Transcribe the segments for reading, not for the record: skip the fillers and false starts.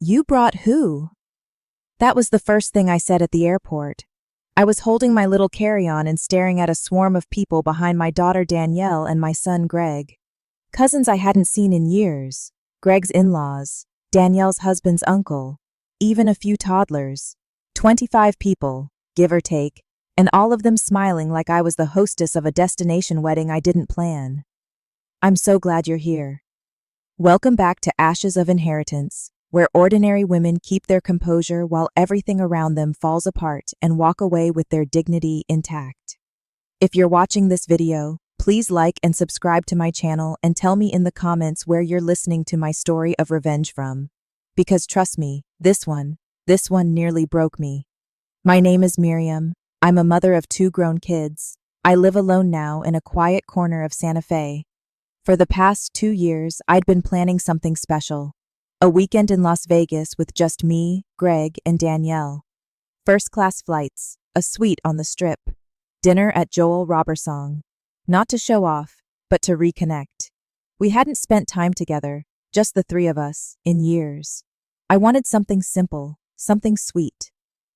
You brought who? That was the first thing I said at the airport. I was holding my little carry-on and staring at a swarm of people behind my daughter Danielle and my son Greg. Cousins I hadn't seen in years, Greg's in-laws, Danielle's husband's uncle, even a few toddlers. 25 people, give or take, and all of them smiling like I was the hostess of a destination wedding I didn't plan. I'm so glad you're here. Welcome back to Ashes of Inheritance, where ordinary women keep their composure while everything around them falls apart and walk away with their dignity intact. If you're watching this video, please like and subscribe to my channel and tell me in the comments where you're listening to my story of revenge from. Because trust me, this one nearly broke me. My name is Miriam. I'm a mother of 2 grown kids. I live alone now in a quiet corner of Santa Fe. For the past 2 years, I'd been planning something special. A weekend in Las Vegas with just me, Greg, and Danielle. First-class flights, a suite on the Strip, dinner at Joel Robersong. Not to show off, but to reconnect. We hadn't spent time together, just the 3 of us, in years. I wanted something simple, something sweet.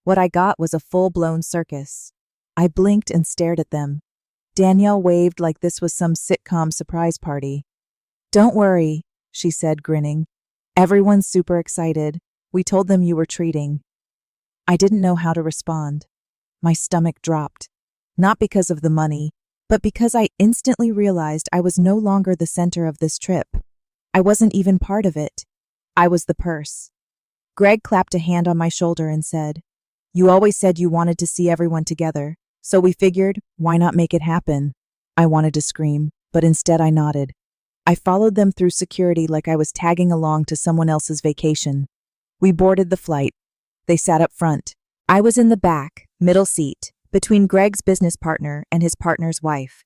What I got was a full-blown circus. I blinked and stared at them. Danielle waved like this was some sitcom surprise party. "Don't worry," she said, grinning. "Everyone's super excited. We told them you were treating." I didn't know how to respond. My stomach dropped. Not because of the money, but because I instantly realized I was no longer the center of this trip. I wasn't even part of it. I was the purse. Greg clapped a hand on my shoulder and said, "You always said you wanted to see everyone together, so we figured, why not make it happen?" I wanted to scream, but instead I nodded. I followed them through security like I was tagging along to someone else's vacation. We boarded the flight. They sat up front. I was in the back, middle seat, between Greg's business partner and his partner's wife.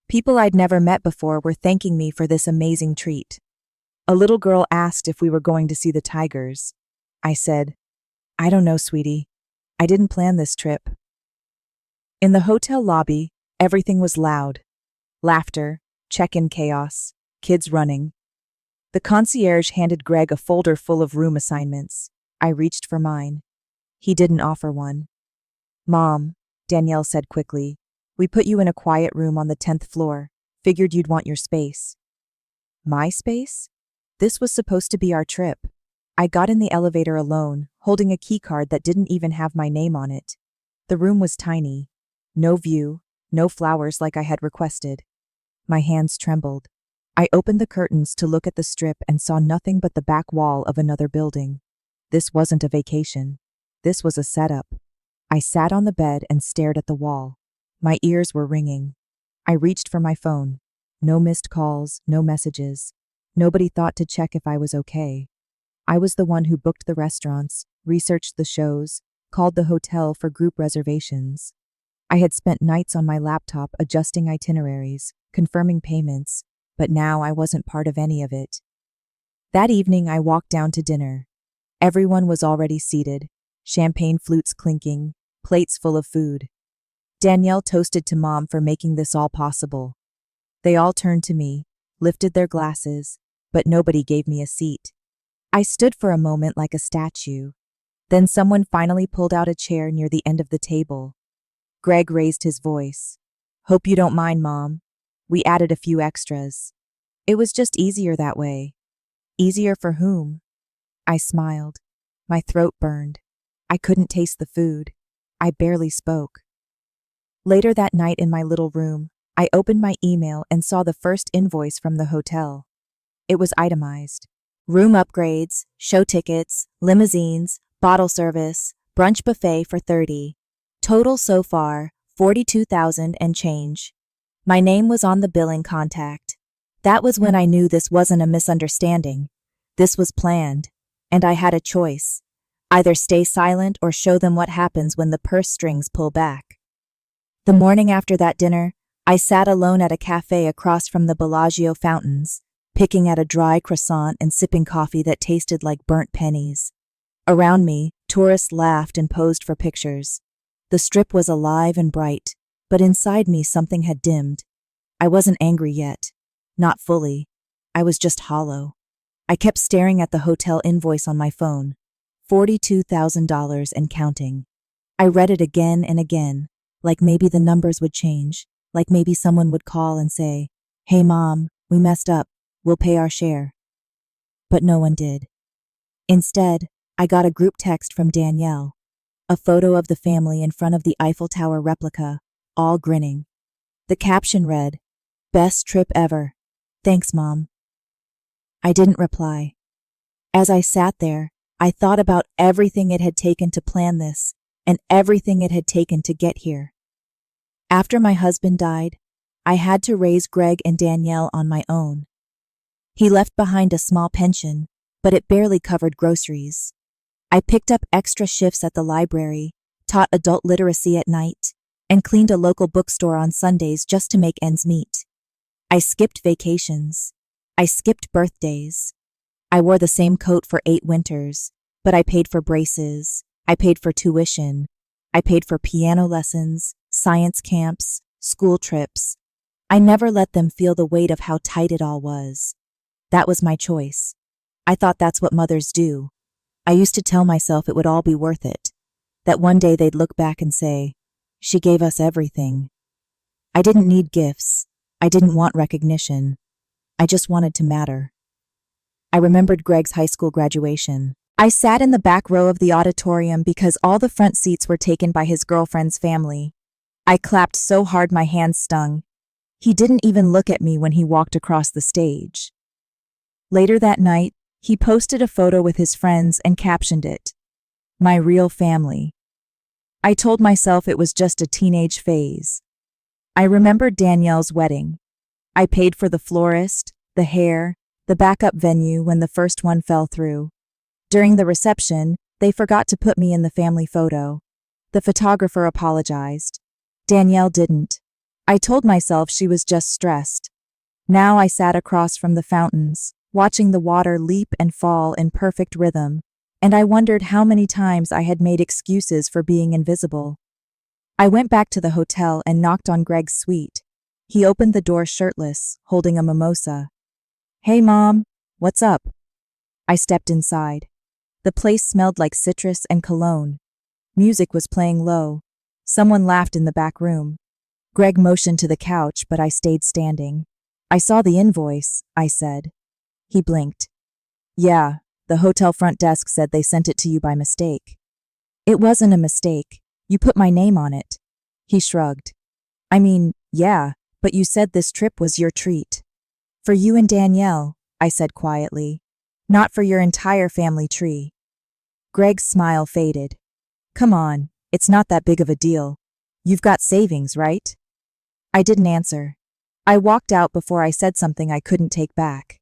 People I'd never met before were thanking me for this amazing treat. A little girl asked if we were going to see the tigers. I said, "I don't know, sweetie. I didn't plan this trip." In the hotel lobby, everything was loud. Laughter, check-in chaos, kids running. The concierge handed Greg a folder full of room assignments. I reached for mine. He didn't offer one. "Mom," Danielle said quickly, "we put you in a quiet room on the 10th floor. Figured you'd want your space." My space? This was supposed to be our trip. I got in the elevator alone, holding a keycard that didn't even have my name on it. The room was tiny. No view, no flowers like I had requested. My hands trembled. I opened the curtains to look at the Strip and saw nothing but the back wall of another building. This wasn't a vacation. This was a setup. I sat on the bed and stared at the wall. My ears were ringing. I reached for my phone. No missed calls, no messages. Nobody thought to check if I was okay. I was the one who booked the restaurants, researched the shows, called the hotel for group reservations. I had spent nights on my laptop adjusting itineraries, confirming payments, but now I wasn't part of any of it. That evening I walked down to dinner. Everyone was already seated, champagne flutes clinking, plates full of food. Danielle toasted to Mom for making this all possible. They all turned to me, lifted their glasses, but nobody gave me a seat. I stood for a moment like a statue. Then someone finally pulled out a chair near the end of the table. Greg raised his voice. "Hope you don't mind, Mom. We added a few extras. It was just easier that way." "Easier for whom?" I smiled. My throat burned. I couldn't taste the food. I barely spoke. Later that night in my little room, I opened my email and saw the first invoice from the hotel. It was itemized. Room upgrades, show tickets, limousines, bottle service, brunch buffet for 30. Total so far, 42,000 and change. My name was on the billing contact. That was when I knew this wasn't a misunderstanding. This was planned, and I had a choice. Either stay silent or show them what happens when the purse strings pull back. The morning after that dinner, I sat alone at a cafe across from the Bellagio fountains, picking at a dry croissant and sipping coffee that tasted like burnt pennies. Around me, tourists laughed and posed for pictures. The Strip was alive and bright, but inside me something had dimmed. I wasn't angry yet. Not fully. I was just hollow. I kept staring at the hotel invoice on my phone, $42,000 and counting. I read it again and again, like maybe the numbers would change, like maybe someone would call and say, "Hey Mom, we messed up, we'll pay our share." But no one did. Instead, I got a group text from Danielle, a photo of the family in front of the Eiffel Tower replica, all grinning. The caption read, "Best trip ever. Thanks, Mom." I didn't reply. As I sat there, I thought about everything it had taken to plan this and everything it had taken to get here. After my husband died, I had to raise Greg and Danielle on my own. He left behind a small pension, but it barely covered groceries. I picked up extra shifts at the library, taught adult literacy at night, and cleaned a local bookstore on Sundays just to make ends meet. I skipped vacations. I skipped birthdays. I wore the same coat for 8 winters, but I paid for braces. I paid for tuition. I paid for piano lessons, science camps, school trips. I never let them feel the weight of how tight it all was. That was my choice. I thought that's what mothers do. I used to tell myself it would all be worth it, that one day they'd look back and say, "She gave us everything." I didn't need gifts. I didn't want recognition. I just wanted to matter. I remembered Greg's high school graduation. I sat in the back row of the auditorium because all the front seats were taken by his girlfriend's family. I clapped so hard my hands stung. He didn't even look at me when he walked across the stage. Later that night, he posted a photo with his friends and captioned it, "My real family." I told myself it was just a teenage phase. I remembered Danielle's wedding. I paid for the florist, the hair, the backup venue when the first one fell through. During the reception, they forgot to put me in the family photo. The photographer apologized. Danielle didn't. I told myself she was just stressed. Now I sat across from the fountains, watching the water leap and fall in perfect rhythm, and I wondered how many times I had made excuses for being invisible. I went back to the hotel and knocked on Greg's suite. He opened the door shirtless, holding a mimosa. "Hey, Mom, what's up?" I stepped inside. The place smelled like citrus and cologne. Music was playing low. Someone laughed in the back room. Greg motioned to the couch, but I stayed standing. "I saw the invoice," I said. He blinked. "Yeah, the hotel front desk said they sent it to you by mistake." "It wasn't a mistake. You put my name on it." He shrugged. "I mean, yeah, but you said this trip was your treat." "For you and Danielle," I said quietly. "Not for your entire family tree." Greg's smile faded. "Come on, it's not that big of a deal. You've got savings, right?" I didn't answer. I walked out before I said something I couldn't take back.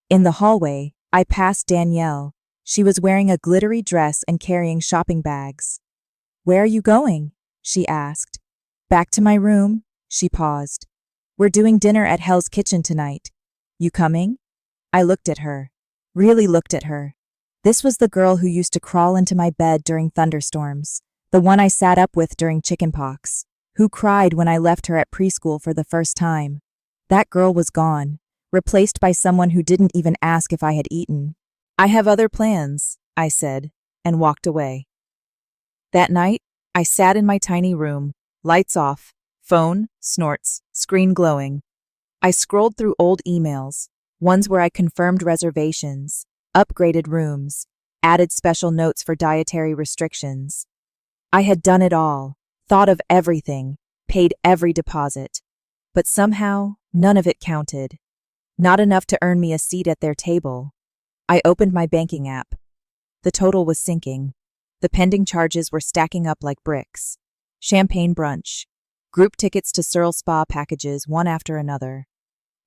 In the hallway, I passed Danielle. She was wearing a glittery dress and carrying shopping bags. "Where are you going?" she asked. "Back to my room." She paused. "We're doing dinner at Hell's Kitchen tonight. You coming?" I looked at her. Really looked at her. This was the girl who used to crawl into my bed during thunderstorms, the one I sat up with during chickenpox, who cried when I left her at preschool for the first time. That girl was gone, replaced by someone who didn't even ask if I had eaten. "I have other plans," I said, and walked away. That night, I sat in my tiny room, lights off, phone, snorts, screen glowing. I scrolled through old emails, ones where I confirmed reservations, upgraded rooms, added special notes for dietary restrictions. I had done it all, thought of everything, paid every deposit. But somehow, none of it counted. Not enough to earn me a seat at their table. I opened my banking app. The total was sinking. The pending charges were stacking up like bricks. Champagne brunch, group tickets to Searle Spa packages one after another,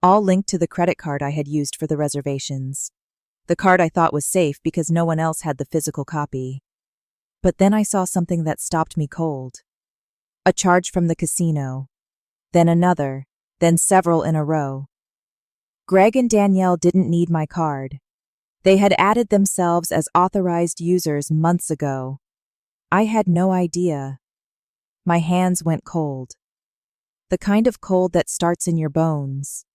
all linked to the credit card I had used for the reservations. The card I thought was safe because no one else had the physical copy. But then I saw something that stopped me cold. A charge from the casino. Then another, then several in a row. Greg and Danielle didn't need my card. They had added themselves as authorized users months ago. I had no idea. My hands went cold. The kind of cold that starts in your bones.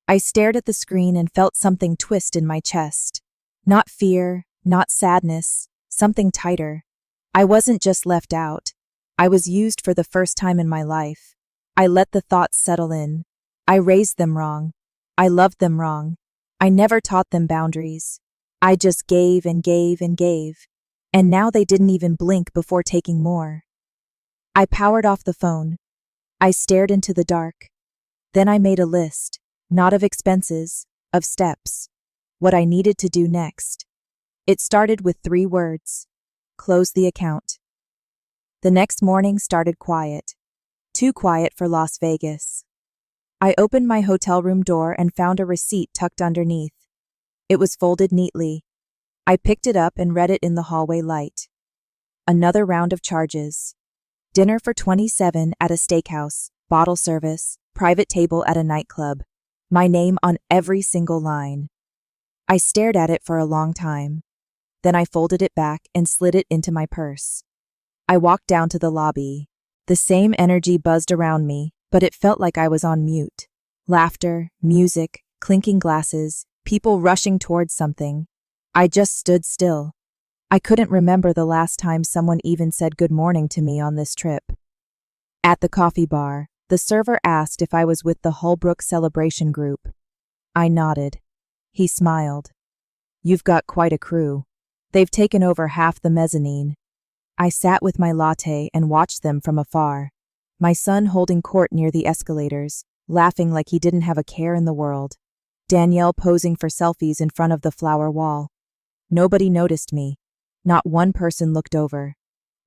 I stared at the screen and felt something twist in my chest. Not fear, not sadness, something tighter. I wasn't just left out. I was used for the first time in my life. I let the thoughts settle in. I raised them wrong. I loved them wrong. I never taught them boundaries. I just gave and gave and gave. And now they didn't even blink before taking more. I powered off the phone. I stared into the dark. Then I made a list, not of expenses, of steps, what I needed to do next. It started with 3 words: close the account. The next morning started quiet. Too quiet for Las Vegas. I opened my hotel room door and found a receipt tucked underneath. It was folded neatly. I picked it up and read it in the hallway light. Another round of charges. Dinner for 27 at a steakhouse, bottle service, private table at a nightclub. My name on every single line. I stared at it for a long time. Then I folded it back and slid it into my purse. I walked down to the lobby. The same energy buzzed around me, but it felt like I was on mute. Laughter, music, clinking glasses, people rushing towards something. I just stood still. I couldn't remember the last time someone even said good morning to me on this trip. At the coffee bar, the server asked if I was with the Holbrook celebration group. I nodded. He smiled. You've got quite a crew. They've taken over half the mezzanine. I sat with my latte and watched them from afar. My son holding court near the escalators, laughing like he didn't have a care in the world. Danielle posing for selfies in front of the flower wall. Nobody noticed me. Not one person looked over.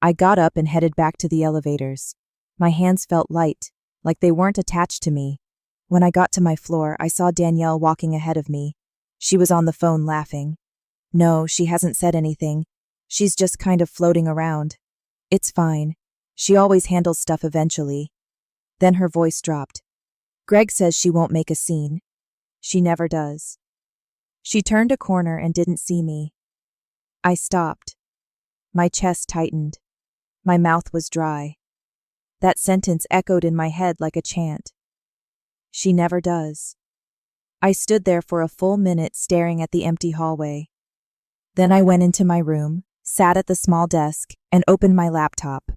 I got up and headed back to the elevators. My hands felt light, like they weren't attached to me. When I got to my floor, I saw Danielle walking ahead of me. She was on the phone laughing. No, she hasn't said anything. She's just kind of floating around. It's fine. She always handles stuff eventually. Then her voice dropped. Greg says she won't make a scene. She never does. She turned a corner and didn't see me. I stopped. My chest tightened. My mouth was dry. That sentence echoed in my head like a chant. She never does. I stood there for a full minute staring at the empty hallway. Then I went into my room, sat at the small desk, and opened my laptop.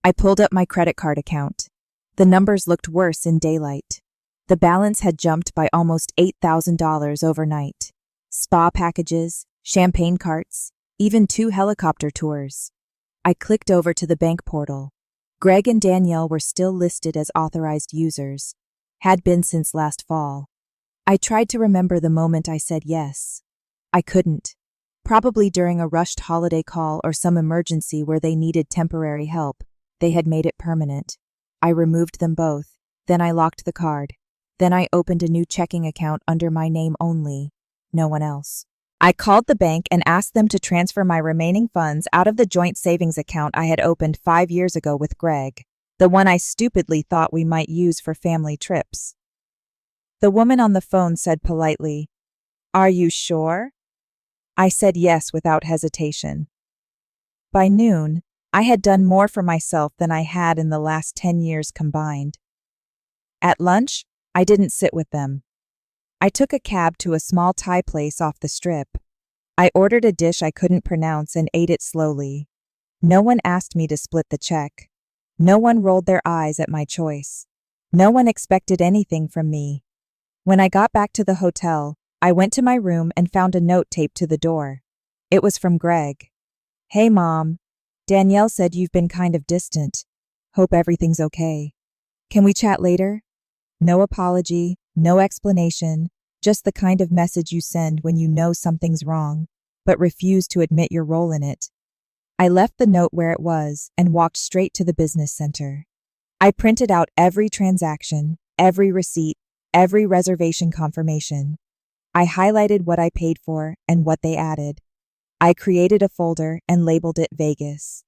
I pulled up my credit card account. The numbers looked worse in daylight. The balance had jumped by almost $8,000 overnight. Spa packages, champagne carts, even 2 helicopter tours. I clicked over to the bank portal. Greg and Danielle were still listed as authorized users. Had been since last fall. I tried to remember the moment I said yes. I couldn't. Probably during a rushed holiday call or some emergency where they needed temporary help. They had made it permanent. I removed them both. Then I locked the card. Then I opened a new checking account under my name only. No one else. I called the bank and asked them to transfer my remaining funds out of the joint savings account I had opened 5 years ago with Greg, the one I stupidly thought we might use for family trips. The woman on the phone said politely, "Are you sure?" I said yes without hesitation. By noon, I had done more for myself than I had in the last 10 years combined. At lunch, I didn't sit with them. I took a cab to a small Thai place off the strip. I ordered a dish I couldn't pronounce and ate it slowly. No one asked me to split the check. No one rolled their eyes at my choice. No one expected anything from me. When I got back to the hotel, I went to my room and found a note taped to the door. It was from Greg. "Hey, Mom. Danielle said you've been kind of distant. Hope everything's okay. Can we chat later?" No apology, no explanation, just the kind of message you send when you know something's wrong, but refuse to admit your role in it. I left the note where it was and walked straight to the business center. I printed out every transaction, every receipt, every reservation confirmation. I highlighted what I paid for and what they added. I created a folder and labeled it Vegas.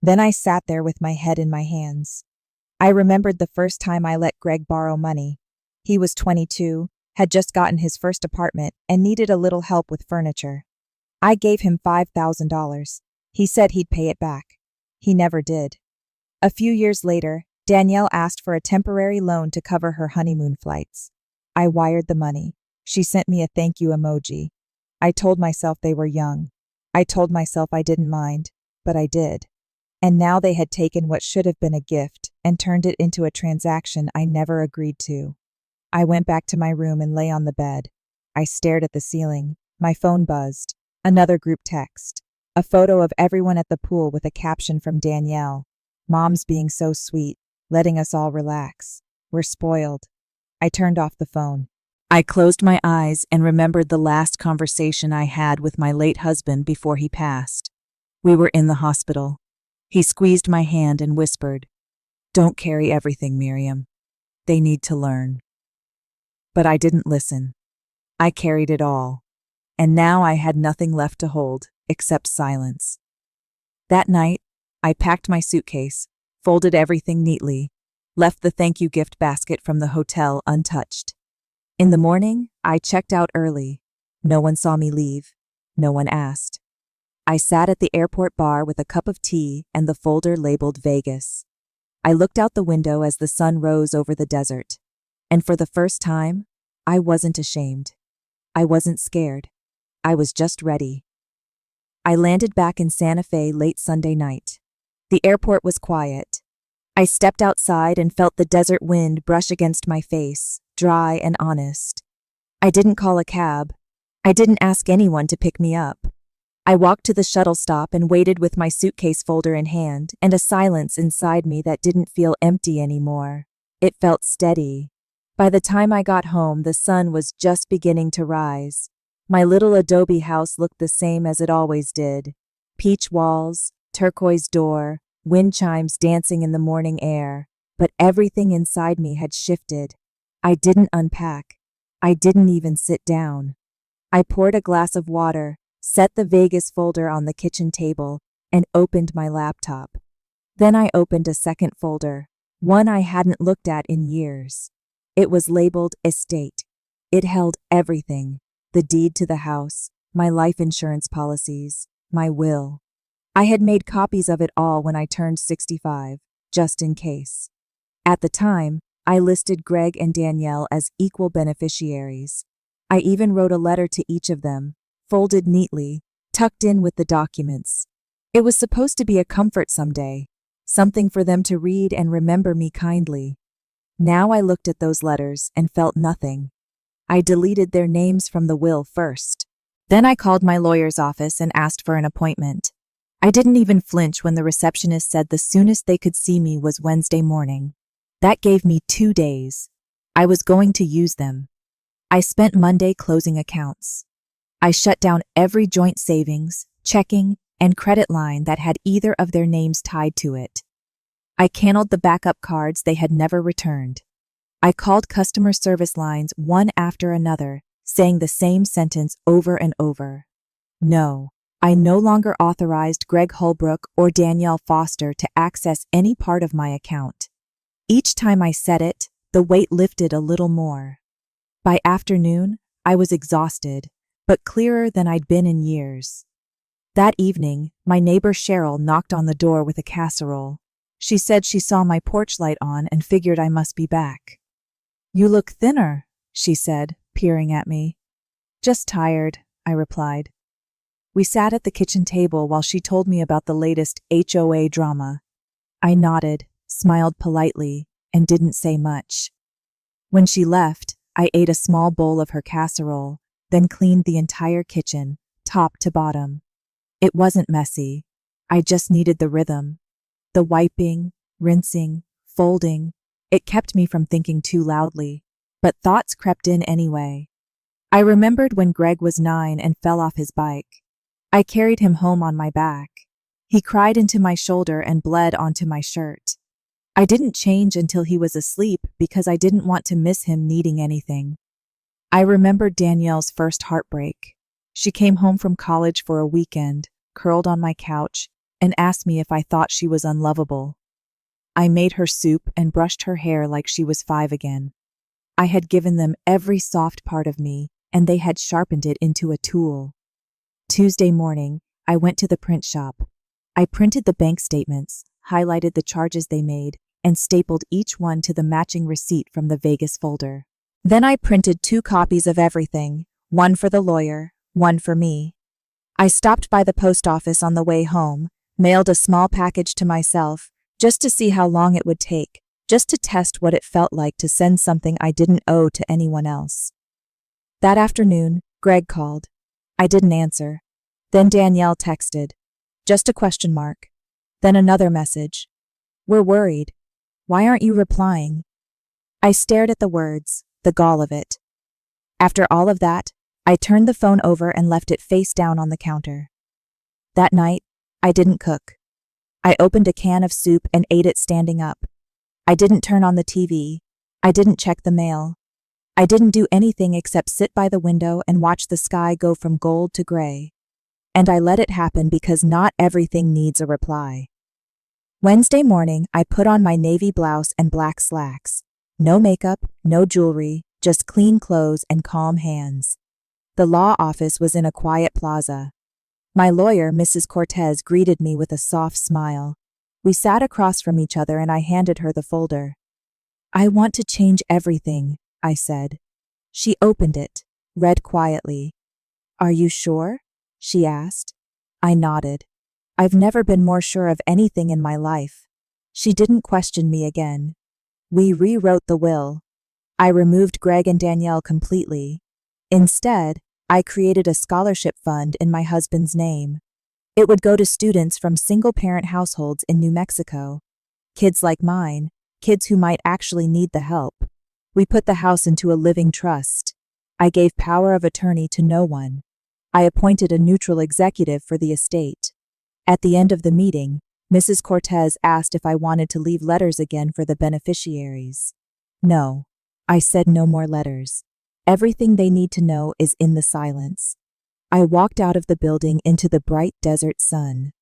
Then I sat there with my head in my hands. I remembered the first time I let Greg borrow money. He was 22, had just gotten his first apartment, and needed a little help with furniture. I gave him $5,000. He said he'd pay it back. He never did. A few years later, Danielle asked for a temporary loan to cover her honeymoon flights. I wired the money. She sent me a thank you emoji. I told myself they were young. I told myself I didn't mind, but I did. And now they had taken what should have been a gift and turned it into a transaction I never agreed to. I went back to my room and lay on the bed. I stared at the ceiling. My phone buzzed. Another group text. A photo of everyone at the pool with a caption from Danielle. Mom's being so sweet, letting us all relax. We're spoiled. I turned off the phone. I closed my eyes and remembered the last conversation I had with my late husband before he passed. We were in the hospital. He squeezed my hand and whispered, "Don't carry everything, Miriam. They need to learn." But I didn't listen. I carried it all. And now I had nothing left to hold except silence. That night, I packed my suitcase, folded everything neatly, left the thank you gift basket from the hotel untouched. In the morning, I checked out early. No one saw me leave. No one asked. I sat at the airport bar with a cup of tea and the folder labeled Vegas. I looked out the window as the sun rose over the desert. And for the first time, I wasn't ashamed. I wasn't scared. I was just ready. I landed back in Santa Fe late Sunday night. The airport was quiet. I stepped outside and felt the desert wind brush against my face, dry and honest. I didn't call a cab. I didn't ask anyone to pick me up. I walked to the shuttle stop and waited with my suitcase folder in hand and a silence inside me that didn't feel empty anymore. It felt steady. By the time I got home, the sun was just beginning to rise. My little adobe house looked the same as it always did. Peach walls, turquoise door, wind chimes dancing in the morning air. But everything inside me had shifted. I didn't unpack. I didn't even sit down. I poured a glass of water, set the Vegas folder on the kitchen table, and opened my laptop. Then I opened a second folder, one I hadn't looked at in years. It was labeled Estate. It held everything: the deed to the house, my life insurance policies, my will. I had made copies of it all when I turned 65, just in case. At the time, I listed Greg and Danielle as equal beneficiaries. I even wrote a letter to each of them, folded neatly, tucked in with the documents. It was supposed to be a comfort someday, something for them to read and remember me kindly. Now I looked at those letters and felt nothing. I deleted their names from the will first. Then I called my lawyer's office and asked for an appointment. I didn't even flinch when the receptionist said the soonest they could see me was Wednesday morning. That gave me 2 days. I was going to use them. I spent Monday closing accounts. I shut down every joint savings, checking, and credit line that had either of their names tied to it. I canceled the backup cards they had never returned. I called customer service lines one after another, saying the same sentence over and over. No, I no longer authorized Greg Holbrook or Danielle Foster to access any part of my account. Each time I said it, the weight lifted a little more. By afternoon, I was exhausted, but clearer than I'd been in years. That evening, my neighbor Cheryl knocked on the door with a casserole. She said she saw my porch light on and figured I must be back. "You look thinner," she said, peering at me. "Just tired," I replied. We sat at the kitchen table while she told me about the latest HOA drama. I nodded, smiled politely, and didn't say much. When she left, I ate a small bowl of her casserole, then cleaned the entire kitchen, top to bottom. It wasn't messy. I just needed the rhythm. The wiping, rinsing, folding. It kept me from thinking too loudly, but thoughts crept in anyway. I remembered when Greg was 9 and fell off his bike. I carried him home on my back. He cried into my shoulder and bled onto my shirt. I didn't change until he was asleep because I didn't want to miss him needing anything. I remembered Danielle's first heartbreak. She came home from college for a weekend, curled on my couch, and asked me if I thought she was unlovable. I made her soup and brushed her hair like she was 5 again. I had given them every soft part of me, and they had sharpened it into a tool. Tuesday morning, I went to the print shop. I printed the bank statements, highlighted the charges they made, and stapled each one to the matching receipt from the Vegas folder. Then I printed 2 copies of everything, one for the lawyer, one for me. I stopped by the post office on the way home, mailed a small package to myself, just to see how long it would take, just to test what it felt like to send something I didn't owe to anyone else. That afternoon, Greg called. I didn't answer. Then Danielle texted. Just a question mark. Then another message. We're worried. Why aren't you replying? I stared at the words, the gall of it. After all of that, I turned the phone over and left it face down on the counter. That night, I didn't cook. I opened a can of soup and ate it standing up. I didn't turn on the TV. I didn't check the mail. I didn't do anything except sit by the window and watch the sky go from gold to gray. And I let it happen because not everything needs a reply. Wednesday morning, I put on my navy blouse and black slacks. No makeup, no jewelry, just clean clothes and calm hands. The law office was in a quiet plaza. My lawyer, Mrs. Cortez, greeted me with a soft smile. We sat across from each other and I handed her the folder. I want to change everything, I said. She opened it, read quietly. Are you sure? She asked. I nodded. I've never been more sure of anything in my life. She didn't question me again. We rewrote the will. I removed Greg and Danielle completely. Instead, I created a scholarship fund in my husband's name. It would go to students from single-parent households in New Mexico. Kids like mine, kids who might actually need the help. We put the house into a living trust. I gave power of attorney to no one. I appointed a neutral executive for the estate. At the end of the meeting, Mrs. Cortez asked if I wanted to leave letters again for the beneficiaries. No. I said no more letters. Everything they need to know is in the silence. I walked out of the building into the bright desert sun.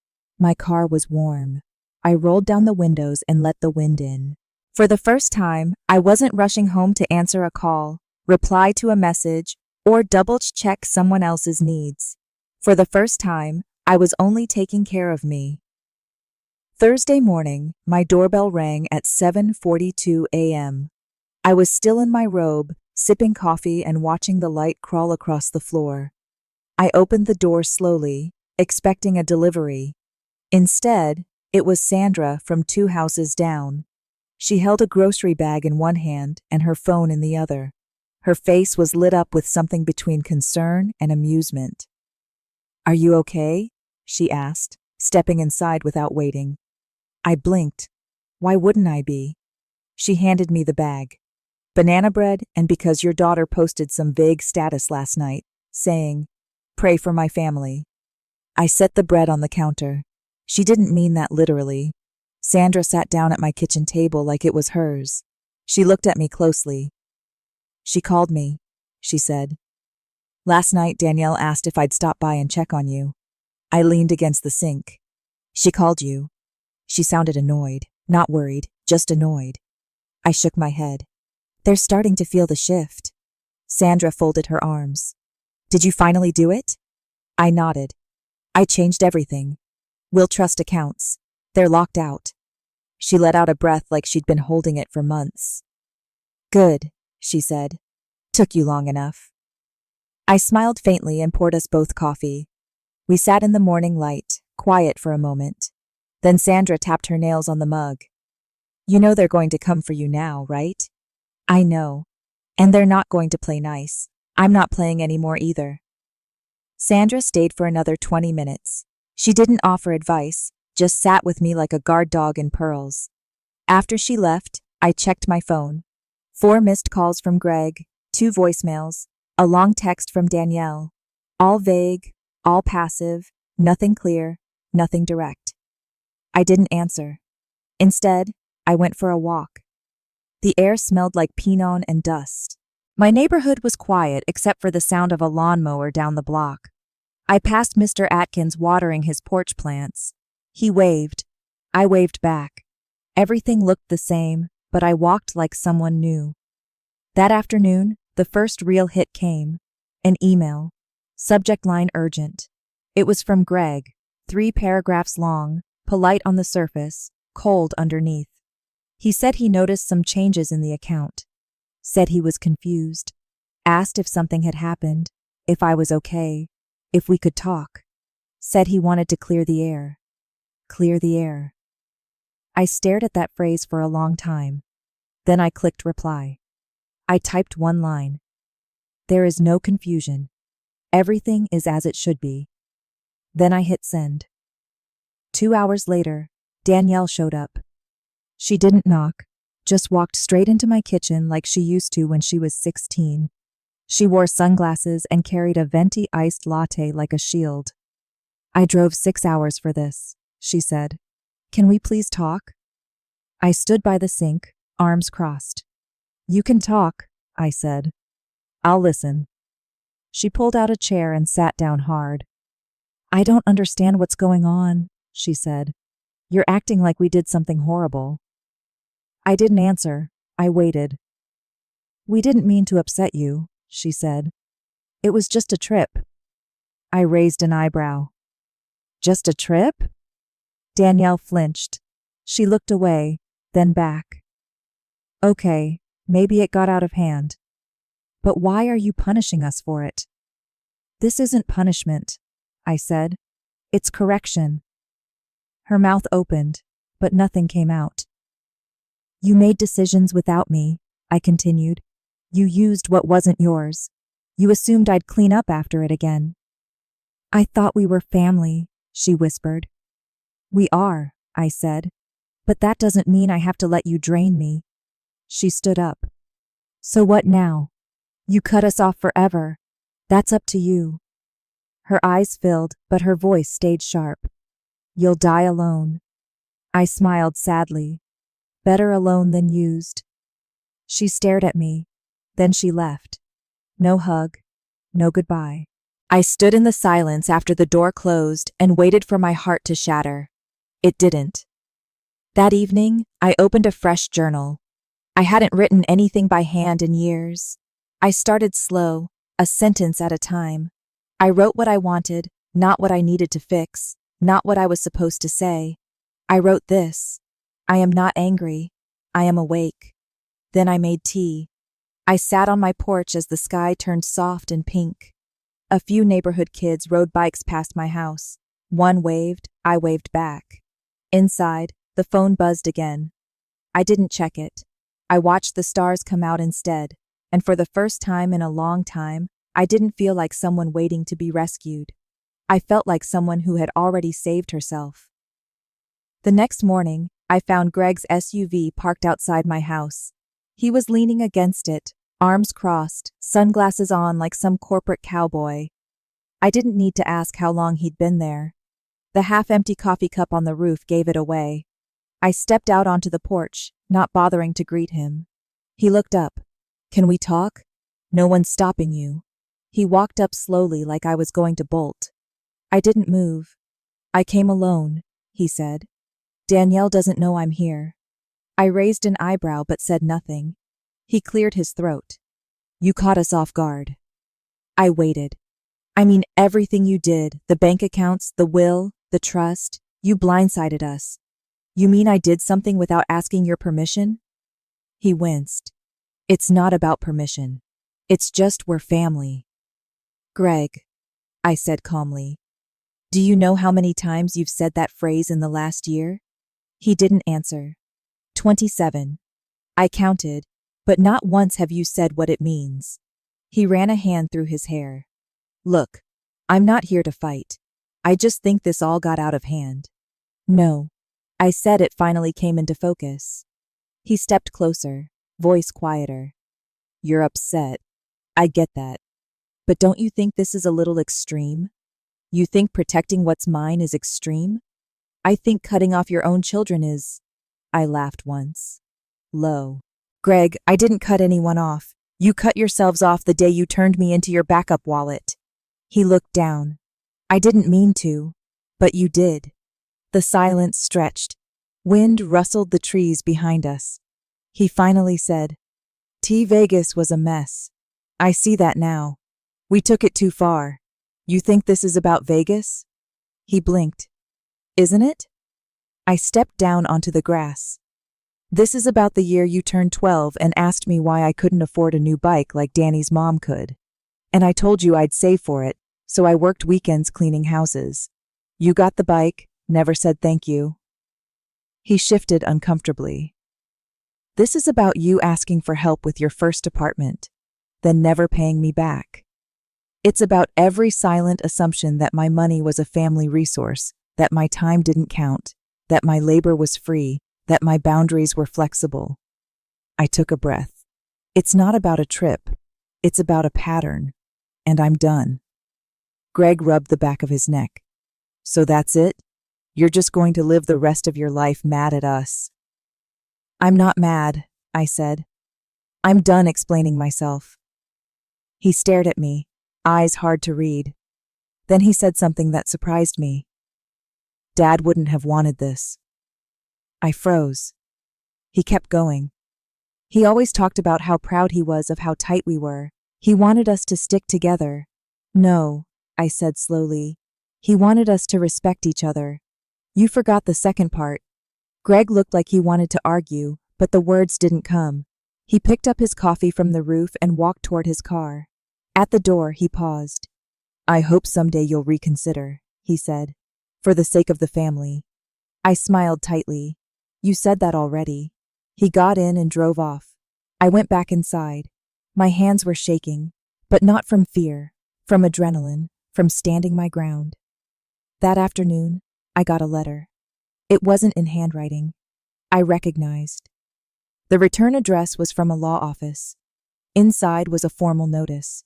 My car was warm. I rolled down the windows and let the wind in. For the first time, I wasn't rushing home to answer a call, reply to a message, or double-check someone else's needs. For the first time, I was only taking care of me. Thursday morning, my doorbell rang at 7:42 a.m. I was still in my robe, sipping coffee and watching the light crawl across the floor. I opened the door slowly, expecting a delivery. Instead, it was Sandra from 2 houses down. She held a grocery bag in one hand and her phone in the other. Her face was lit up with something between concern and amusement. Are you okay? She asked, stepping inside without waiting. I blinked. Why wouldn't I be? She handed me the bag. Banana bread, and because your daughter posted some vague status last night, saying, "Pray for my family." I set the bread on the counter. She didn't mean that literally. Sandra sat down at my kitchen table like it was hers. She looked at me closely. She called me, she said. Last night, Danielle asked if I'd stop by and check on you. I leaned against the sink. She called you. She sounded annoyed, not worried, just annoyed. I shook my head. They're starting to feel the shift. Sandra folded her arms. Did you finally do it? I nodded. I changed everything. Will trust accounts. They're locked out. She let out a breath like she'd been holding it for months. Good, she said. Took you long enough. I smiled faintly and poured us both coffee. We sat in the morning light, quiet for a moment. Then Sandra tapped her nails on the mug. You know they're going to come for you now, right? I know. And they're not going to play nice. I'm not playing anymore either. Sandra stayed for another 20 minutes. She didn't offer advice, just sat with me like a guard dog in pearls. After she left, I checked my phone. 4 missed calls from Greg, 2 voicemails, a long text from Danielle. All vague, all passive, nothing clear, nothing direct. I didn't answer. Instead, I went for a walk. The air smelled like pinon and dust. My neighborhood was quiet except for the sound of a lawnmower down the block. I passed Mr. Atkins watering his porch plants. He waved. I waved back. Everything looked the same, but I walked like someone new. That afternoon, the first real hit came. An email. Subject line urgent. It was from Greg, 3 paragraphs long, polite on the surface, cold underneath. He said he noticed some changes in the account. Said he was confused. Asked if something had happened, if I was okay, if we could talk. Said he wanted to clear the air. Clear the air. I stared at that phrase for a long time. Then I clicked reply. I typed one line. There is no confusion. Everything is as it should be. Then I hit send. 2 hours later, Danielle showed up. She didn't knock, just walked straight into my kitchen like she used to when she was 16. She wore sunglasses and carried a venti iced latte like a shield. I drove 6 hours for this, she said. Can we please talk? I stood by the sink, arms crossed. You can talk, I said. I'll listen. She pulled out a chair and sat down hard. I don't understand what's going on, she said. You're acting like we did something horrible. I didn't answer. I waited. We didn't mean to upset you, she said. It was just a trip. I raised an eyebrow. Just a trip? Danielle flinched. She looked away, then back. Okay, maybe it got out of hand. But why are you punishing us for it? This isn't punishment, I said. It's correction. Her mouth opened, but nothing came out. You made decisions without me, I continued. You used what wasn't yours. You assumed I'd clean up after it again. I thought we were family, she whispered. We are, I said. But that doesn't mean I have to let you drain me. She stood up. So what now? You cut us off forever. That's up to you. Her eyes filled, but her voice stayed sharp. You'll die alone. I smiled sadly. Better alone than used. She stared at me. Then she left. No hug. No goodbye. I stood in the silence after the door closed and waited for my heart to shatter. It didn't. That evening, I opened a fresh journal. I hadn't written anything by hand in years. I started slow, a sentence at a time. I wrote what I wanted, not what I needed to fix, not what I was supposed to say. I wrote this. I am not angry. I am awake. Then I made tea. I sat on my porch as the sky turned soft and pink. A few neighborhood kids rode bikes past my house. One waved, I waved back. Inside, the phone buzzed again. I didn't check it. I watched the stars come out instead, and for the first time in a long time, I didn't feel like someone waiting to be rescued. I felt like someone who had already saved herself. The next morning, I found Greg's SUV parked outside my house. He was leaning against it, arms crossed, sunglasses on like some corporate cowboy. I didn't need to ask how long he'd been there. The half-empty coffee cup on the roof gave it away. I stepped out onto the porch, not bothering to greet him. He looked up. Can we talk? No one's stopping you. He walked up slowly like I was going to bolt. I didn't move. I came alone, he said. Danielle doesn't know I'm here. I raised an eyebrow but said nothing. He cleared his throat. You caught us off guard. I waited. I mean everything you did, the bank accounts, the will, the trust, you blindsided us. You mean I did something without asking your permission? He winced. It's not about permission. It's just we're family. Greg, I said calmly. Do you know how many times you've said that phrase in the last year? He didn't answer. 27. I counted, but not once have you said what it means. He ran a hand through his hair. Look, I'm not here to fight. I just think this all got out of hand. No. I said it finally came into focus. He stepped closer, voice quieter. You're upset. I get that. But don't you think this is a little extreme? You think protecting what's mine is extreme? I think cutting off your own children is... I laughed once. Low. Greg, I didn't cut anyone off. You cut yourselves off the day you turned me into your backup wallet. He looked down. I didn't mean to, but you did. The silence stretched. Wind rustled the trees behind us. He finally said, T. Vegas was a mess. I see that now. We took it too far. You think this is about Vegas? He blinked. Isn't it? I stepped down onto the grass. This is about the year you turned 12 and asked me why I couldn't afford a new bike like Danny's mom could. And I told you I'd save for it, so I worked weekends cleaning houses. You got the bike, never said thank you. He shifted uncomfortably. This is about you asking for help with your first apartment, then never paying me back. It's about every silent assumption that my money was a family resource, that my time didn't count, that my labor was free, that my boundaries were flexible. I took a breath. It's not about a trip. It's about a pattern. And I'm done. Greg rubbed the back of his neck. So that's it? You're just going to live the rest of your life mad at us? I'm not mad, I said. I'm done explaining myself. He stared at me, eyes hard to read. Then he said something that surprised me. Dad wouldn't have wanted this. I froze. He kept going. He always talked about how proud he was of how tight we were. He wanted us to stick together. No, I said slowly. He wanted us to respect each other. You forgot the second part. Greg looked like he wanted to argue, but the words didn't come. He picked up his coffee from the roof and walked toward his car. At the door, he paused. I hope someday you'll reconsider, he said, for the sake of the family. I smiled tightly. You said that already. He got in and drove off. I went back inside. My hands were shaking, but not from fear, from adrenaline, from standing my ground. That afternoon, I got a letter. It wasn't in handwriting. I recognized. The return address was from a law office. Inside was a formal notice.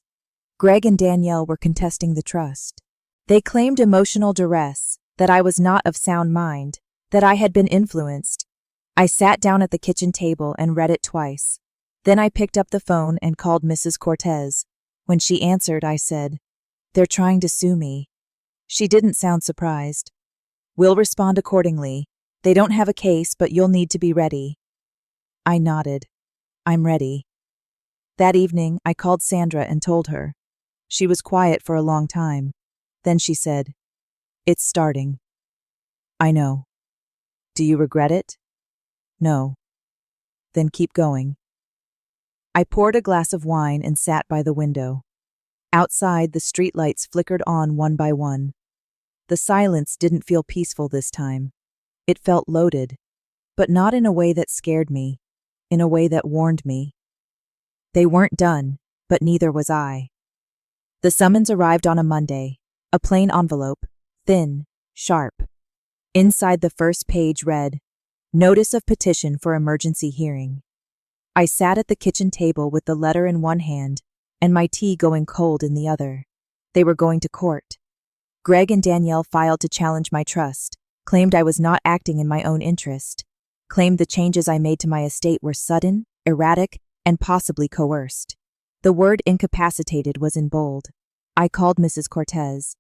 Greg and Danielle were contesting the trust. They claimed emotional duress, that I was not of sound mind, that I had been influenced. I sat down at the kitchen table and read it twice. Then I picked up the phone and called Mrs. Cortez. When she answered, I said, They're trying to sue me. She didn't sound surprised. We'll respond accordingly. They don't have a case, but you'll need to be ready. I nodded. I'm ready. That evening, I called Sandra and told her. She was quiet for a long time. Then she said, It's starting. I know. Do you regret it? No. Then keep going. I poured a glass of wine and sat by the window. Outside, the streetlights flickered on one by one. The silence didn't feel peaceful this time. It felt loaded, but not in a way that scared me, in a way that warned me. They weren't done, but neither was I. The summons arrived on a Monday, a plain envelope, thin, sharp. Inside the first page read, Notice of petition for emergency hearing. I sat at the kitchen table with the letter in one hand and my tea going cold in the other. They were going to court. Greg and Danielle filed to challenge my trust, claimed I was not acting in my own interest, claimed the changes I made to my estate were sudden, erratic, and possibly coerced. The word incapacitated was in bold. I called Mrs. Cortez.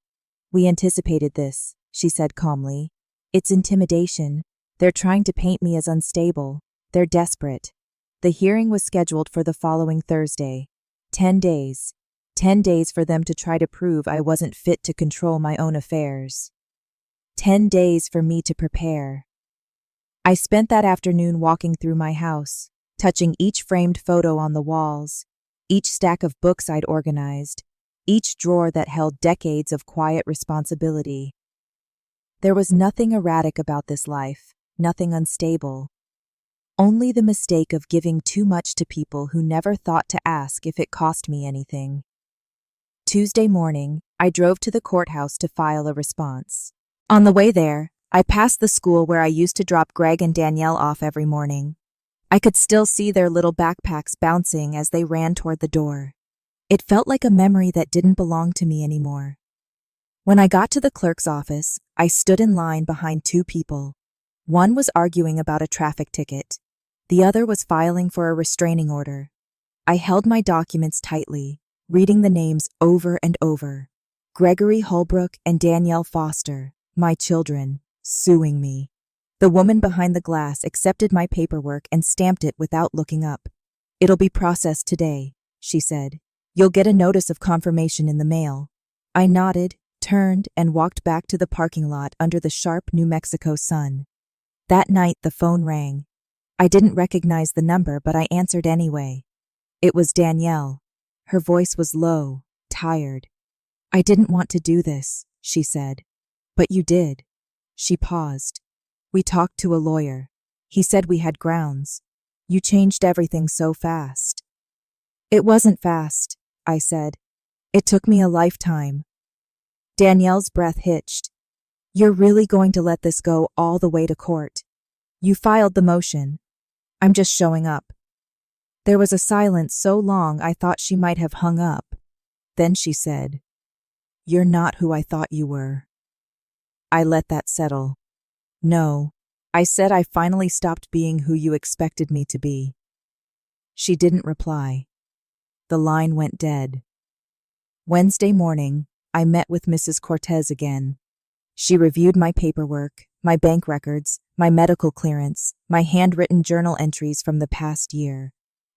We anticipated this, she said calmly. It's intimidation. They're trying to paint me as unstable. They're desperate. The hearing was scheduled for the following Thursday. 10 days. 10 days for them to try to prove I wasn't fit to control my own affairs. 10 days for me to prepare. I spent that afternoon walking through my house, touching each framed photo on the walls, each stack of books I'd organized, each drawer that held decades of quiet responsibility. There was nothing erratic about this life, nothing unstable. Only the mistake of giving too much to people who never thought to ask if it cost me anything. Tuesday morning, I drove to the courthouse to file a response. On the way there, I passed the school where I used to drop Greg and Danielle off every morning. I could still see their little backpacks bouncing as they ran toward the door. It felt like a memory that didn't belong to me anymore. When I got to the clerk's office, I stood in line behind two people. One was arguing about a traffic ticket. The other was filing for a restraining order. I held my documents tightly, reading the names over and over. Gregory Holbrook and Danielle Foster, my children, suing me. The woman behind the glass accepted my paperwork and stamped it without looking up. It'll be processed today, she said. You'll get a notice of confirmation in the mail. I nodded, turned, and walked back to the parking lot under the sharp New Mexico sun. That night the phone rang. I didn't recognize the number, but I answered anyway. It was Danielle. Her voice was low, tired. I didn't want to do this, she said, But you did. She paused. We talked to a lawyer. He said we had grounds. You changed everything so fast. It wasn't fast, I said. It took me a lifetime. Danielle's breath hitched. You're really going to let this go all the way to court? You filed the motion. I'm just showing up. There was a silence so long I thought she might have hung up. Then she said, You're not who I thought you were. I let that settle. No, I said I finally stopped being who you expected me to be. She didn't reply. The line went dead. Wednesday morning, I met with Mrs. Cortez again. She reviewed my paperwork, my bank records, my medical clearance, my handwritten journal entries from the past year.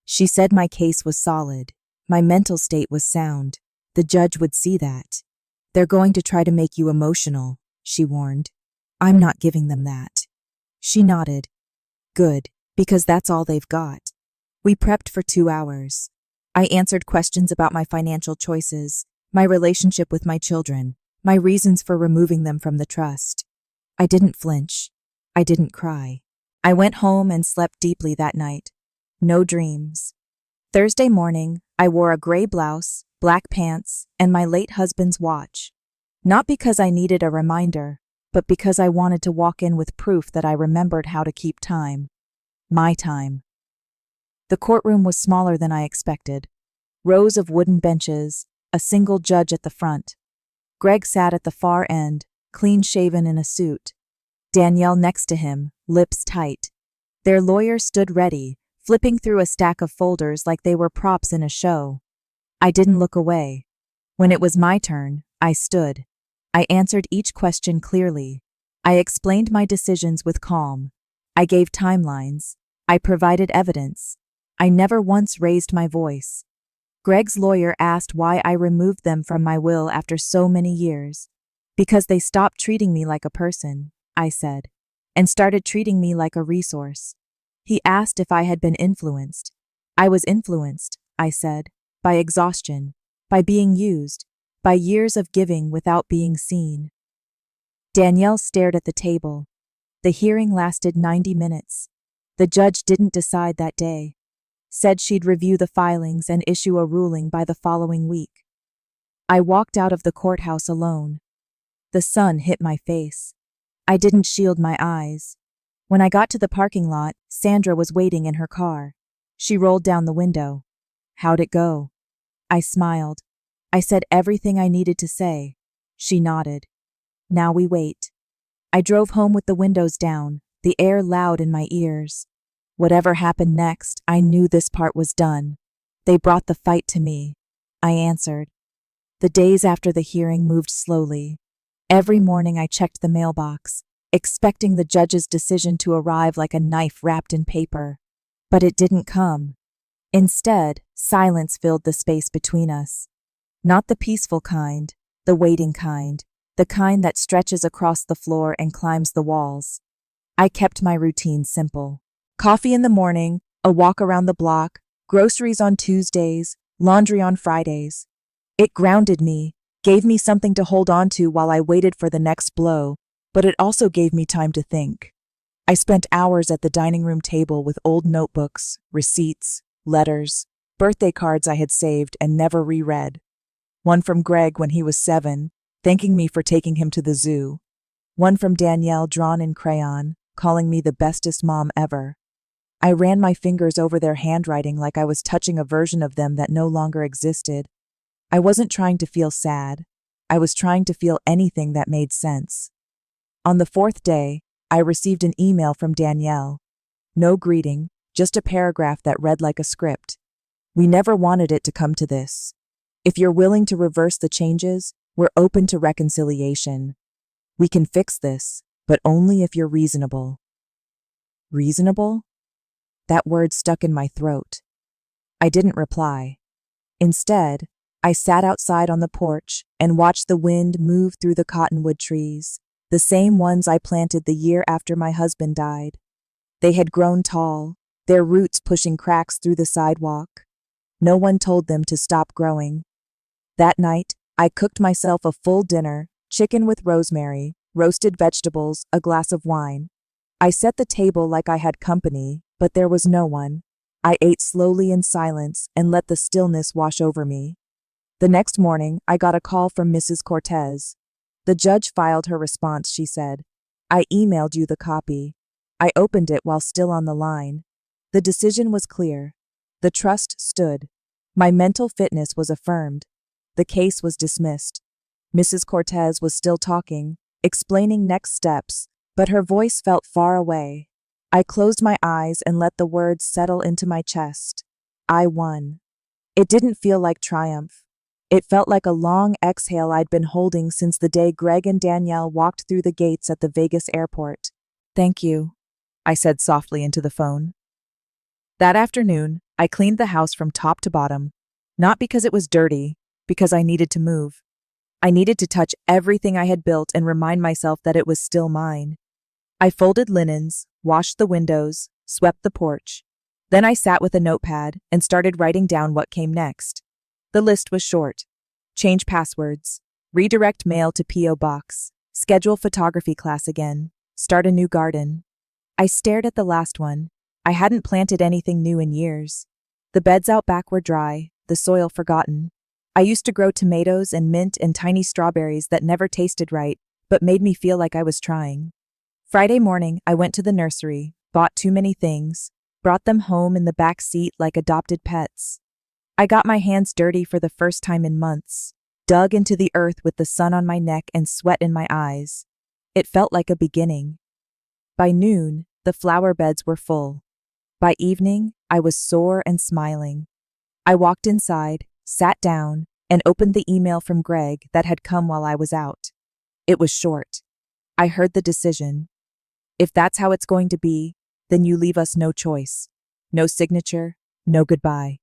She said my case was solid. My mental state was sound. The judge would see that. They're going to try to make you emotional, she warned. I'm not giving them that. She nodded. Good, because that's all they've got. We prepped for 2 hours. I answered questions about my financial choices, my relationship with my children, my reasons for removing them from the trust. I didn't flinch. I didn't cry. I went home and slept deeply that night. No dreams. Thursday morning, I wore a gray blouse, black pants, and my late husband's watch. Not because I needed a reminder, but because I wanted to walk in with proof that I remembered how to keep time. My time. The courtroom was smaller than I expected. Rows of wooden benches, a single judge at the front. Greg sat at the far end, clean-shaven in a suit. Danielle next to him, lips tight. Their lawyer stood ready, flipping through a stack of folders like they were props in a show. I didn't look away. When it was my turn, I stood. I answered each question clearly. I explained my decisions with calm. I gave timelines. I provided evidence. I never once raised my voice. Greg's lawyer asked why I removed them from my will after so many years. Because they stopped treating me like a person, I said, and started treating me like a resource. He asked if I had been influenced. I was influenced, I said, by exhaustion, by being used, by years of giving without being seen. Danielle stared at the table. The hearing lasted 90 minutes. The judge didn't decide that day. Said she'd review the filings and issue a ruling by the following week. I walked out of the courthouse alone. The sun hit my face. I didn't shield my eyes. When I got to the parking lot, Sandra was waiting in her car. She rolled down the window. How'd it go? I smiled. I said everything I needed to say. She nodded. Now we wait. I drove home with the windows down, the air loud in my ears. Whatever happened next, I knew this part was done. They brought the fight to me. I answered. The days after the hearing moved slowly. Every morning I checked the mailbox, expecting the judge's decision to arrive like a knife wrapped in paper. But it didn't come. Instead, silence filled the space between us. Not the peaceful kind, the waiting kind, the kind that stretches across the floor and climbs the walls. I kept my routine simple. Coffee in the morning, a walk around the block, groceries on Tuesdays, laundry on Fridays. It grounded me, gave me something to hold on to while I waited for the next blow, but it also gave me time to think. I spent hours at the dining room table with old notebooks, receipts, letters, birthday cards I had saved and never reread. One from Greg when he was 7, thanking me for taking him to the zoo. One from Danielle drawn in crayon, calling me the bestest mom ever. I ran my fingers over their handwriting like I was touching a version of them that no longer existed. I wasn't trying to feel sad. I was trying to feel anything that made sense. On the 4th day, I received an email from Danielle. No greeting, just a paragraph that read like a script. We never wanted it to come to this. If you're willing to reverse the changes, we're open to reconciliation. We can fix this, but only if you're reasonable. Reasonable? That word stuck in my throat. I didn't reply. Instead, I sat outside on the porch and watched the wind move through the cottonwood trees, the same ones I planted the year after my husband died. They had grown tall, their roots pushing cracks through the sidewalk. No one told them to stop growing. That night, I cooked myself a full dinner, chicken with rosemary, roasted vegetables, a glass of wine. I set the table like I had company, but there was no one. I ate slowly in silence and let the stillness wash over me. The next morning, I got a call from Mrs. Cortez. The judge filed her response, she said. I emailed you the copy. I opened it while still on the line. The decision was clear. The trust stood. My mental fitness was affirmed. The case was dismissed. Mrs. Cortez was still talking, explaining next steps, but her voice felt far away. I closed my eyes and let the words settle into my chest. I won. It didn't feel like triumph. It felt like a long exhale I'd been holding since the day Greg and Danielle walked through the gates at the Vegas airport. Thank you, I said softly into the phone. That afternoon, I cleaned the house from top to bottom, not because it was dirty, because I needed to move. I needed to touch everything I had built and remind myself that it was still mine. I folded linens, washed the windows, swept the porch. Then I sat with a notepad and started writing down what came next. The list was short. Change passwords, redirect mail to P.O. Box, schedule photography class again, start a new garden. I stared at the last one. I hadn't planted anything new in years. The beds out back were dry, the soil forgotten. I used to grow tomatoes and mint and tiny strawberries that never tasted right, but made me feel like I was trying. Friday morning, I went to the nursery, bought too many things, brought them home in the back seat like adopted pets. I got my hands dirty for the first time in months, dug into the earth with the sun on my neck and sweat in my eyes. It felt like a beginning. By noon, the flower beds were full. By evening, I was sore and smiling. I walked inside, sat down, and opened the email from Greg that had come while I was out. It was short. I heard the decision. If that's how it's going to be, then you leave us no choice. No signature, no goodbye.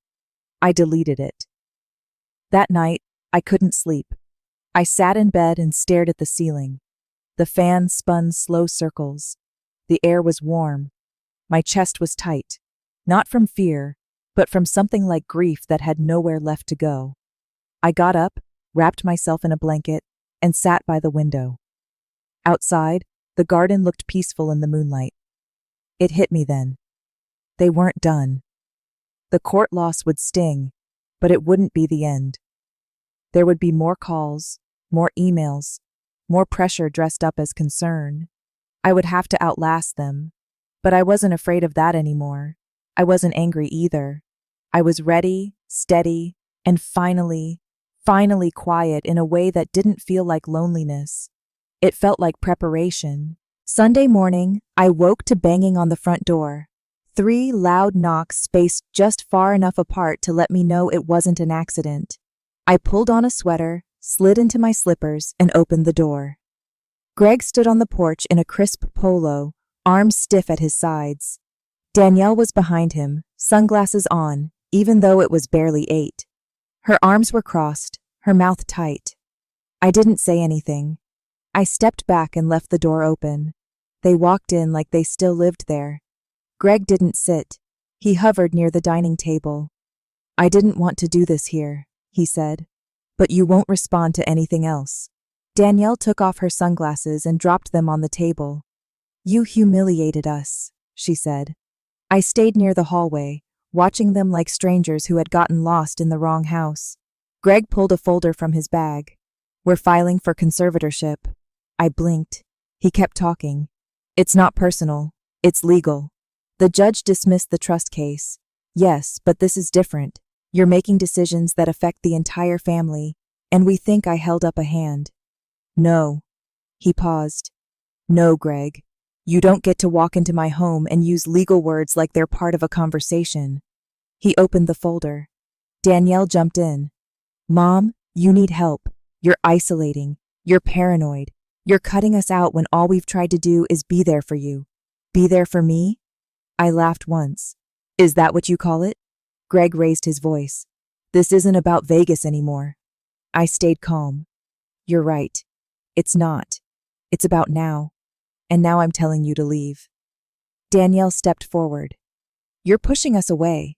I deleted it. That night, I couldn't sleep. I sat in bed and stared at the ceiling. The fan spun slow circles. The air was warm. My chest was tight, not from fear, but from something like grief that had nowhere left to go. I got up, wrapped myself in a blanket, and sat by the window. Outside, the garden looked peaceful in the moonlight. It hit me then. They weren't done. The court loss would sting, but it wouldn't be the end. There would be more calls, more emails, more pressure dressed up as concern. I would have to outlast them, but I wasn't afraid of that anymore. I wasn't angry either. I was ready, steady, and finally quiet in a way that didn't feel like loneliness. It felt like preparation. Sunday morning, I woke to banging on the front door. 3 loud knocks spaced just far enough apart to let me know it wasn't an accident. I pulled on a sweater, slid into my slippers, and opened the door. Greg stood on the porch in a crisp polo, arms stiff at his sides. Danielle was behind him, sunglasses on, even though it was barely 8. Her arms were crossed, her mouth tight. I didn't say anything. I stepped back and left the door open. They walked in like they still lived there. Greg didn't sit. He hovered near the dining table. I didn't want to do this here, he said. But you won't respond to anything else. Danielle took off her sunglasses and dropped them on the table. You humiliated us, she said. I stayed near the hallway, watching them like strangers who had gotten lost in the wrong house. Greg pulled a folder from his bag. We're filing for conservatorship. I blinked. He kept talking. It's not personal. It's legal. The judge dismissed the trust case. Yes, but this is different. You're making decisions that affect the entire family, and we think I held up a hand. No. He paused. No, Greg. You don't get to walk into my home and use legal words like they're part of a conversation. He opened the folder. Danielle jumped in. Mom, you need help. You're isolating. You're paranoid. You're cutting us out when all we've tried to do is be there for you. Be there for me? I laughed once. Is that what you call it? Greg raised his voice. This isn't about Vegas anymore. I stayed calm. You're right. It's not. It's about now. And now I'm telling you to leave. Danielle stepped forward. You're pushing us away.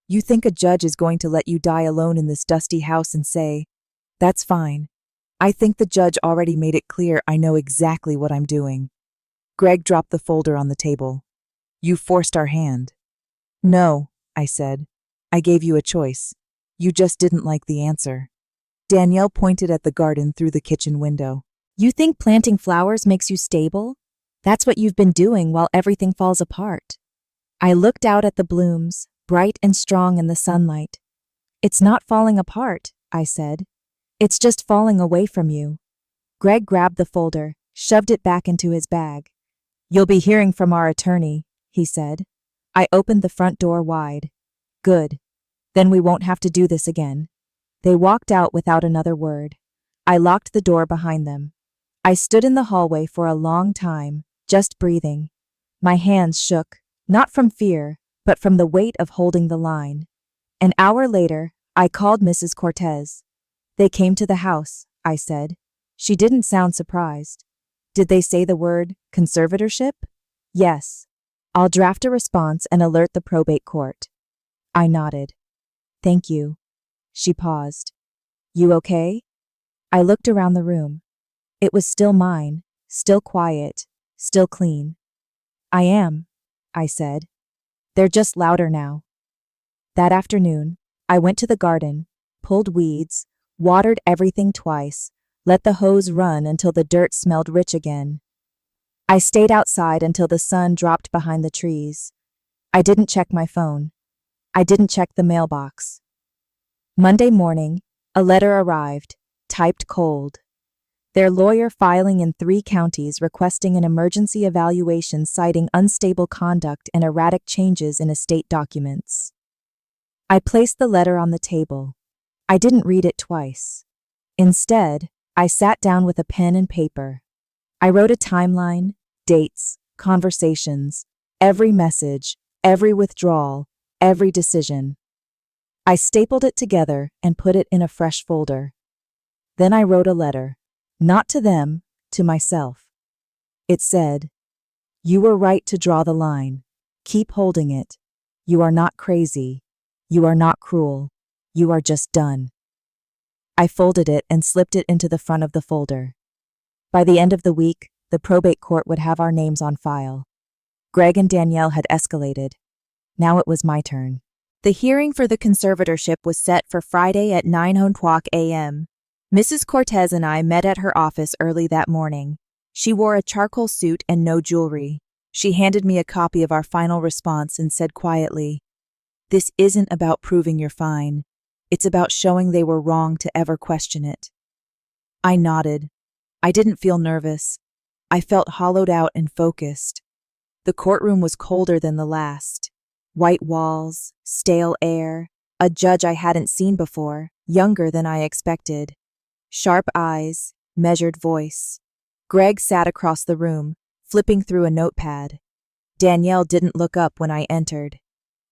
You think a judge is going to let you die alone in this dusty house and say, that's fine. I think the judge already made it clear I know exactly what I'm doing. Greg dropped the folder on the table. You forced our hand. No, I said. I gave you a choice. You just didn't like the answer. Danielle pointed at the garden through the kitchen window. You think planting flowers makes you stable? That's what you've been doing while everything falls apart. I looked out at the blooms, bright and strong in the sunlight. It's not falling apart, I said. It's just falling away from you. Greg grabbed the folder, shoved it back into his bag. You'll be hearing from our attorney, he said. I opened the front door wide. Good. Then we won't have to do this again. They walked out without another word. I locked the door behind them. I stood in the hallway for a long time, just breathing. My hands shook, not from fear, but from the weight of holding the line. An hour later, I called Mrs. Cortez. They came to the house, I said. She didn't sound surprised. Did they say the word conservatorship? Yes. I'll draft a response and alert the probate court. I nodded. Thank you. She paused. You okay? I looked around the room. It was still mine, still quiet, still clean. I am, I said. They're just louder now. That afternoon, I went to the garden, pulled weeds, watered everything twice, let the hose run until the dirt smelled rich again. I stayed outside until the sun dropped behind the trees. I didn't check my phone. I didn't check the mailbox. Monday morning, a letter arrived, typed cold. Their lawyer filing in 3 counties requesting an emergency evaluation citing unstable conduct and erratic changes in estate documents. I placed the letter on the table. I didn't read it twice. Instead, I sat down with a pen and paper. I wrote a timeline, dates, conversations, every message, every withdrawal, every decision. I stapled it together and put it in a fresh folder. Then I wrote a letter, not to them, to myself. It said, You were right to draw the line. Keep holding it. You are not crazy. You are not cruel. You are just done. I folded it and slipped it into the front of the folder. By the end of the week, the probate court would have our names on file. Greg and Danielle had escalated. Now it was my turn. The hearing for the conservatorship was set for Friday at 9:00 a.m. Mrs. Cortez and I met at her office early that morning. She wore a charcoal suit and no jewelry. She handed me a copy of our final response and said quietly, This isn't about proving you're fine. It's about showing they were wrong to ever question it. I nodded. I didn't feel nervous. I felt hollowed out and focused. The courtroom was colder than the last. White walls, stale air, a judge I hadn't seen before, younger than I expected. Sharp eyes, measured voice. Greg sat across the room, flipping through a notepad. Danielle didn't look up when I entered.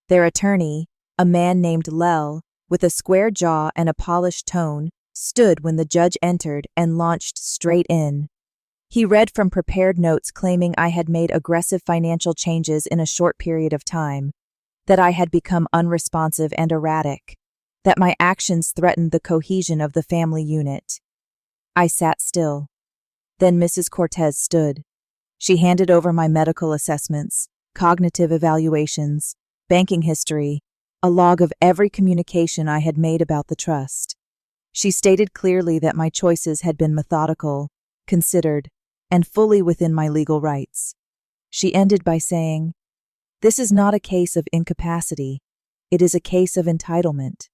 Their attorney, a man named Lel, with a square jaw and a polished tone, stood when the judge entered and launched straight in. He read from prepared notes claiming I had made aggressive financial changes in a short period of time, that I had become unresponsive and erratic, that my actions threatened the cohesion of the family unit. I sat still. Then Mrs. Cortez stood. She handed over my medical assessments, cognitive evaluations, banking history, a log of every communication I had made about the trust. She stated clearly that my choices had been methodical, considered, and fully within my legal rights. She ended by saying, This is not a case of incapacity. It is a case of entitlement.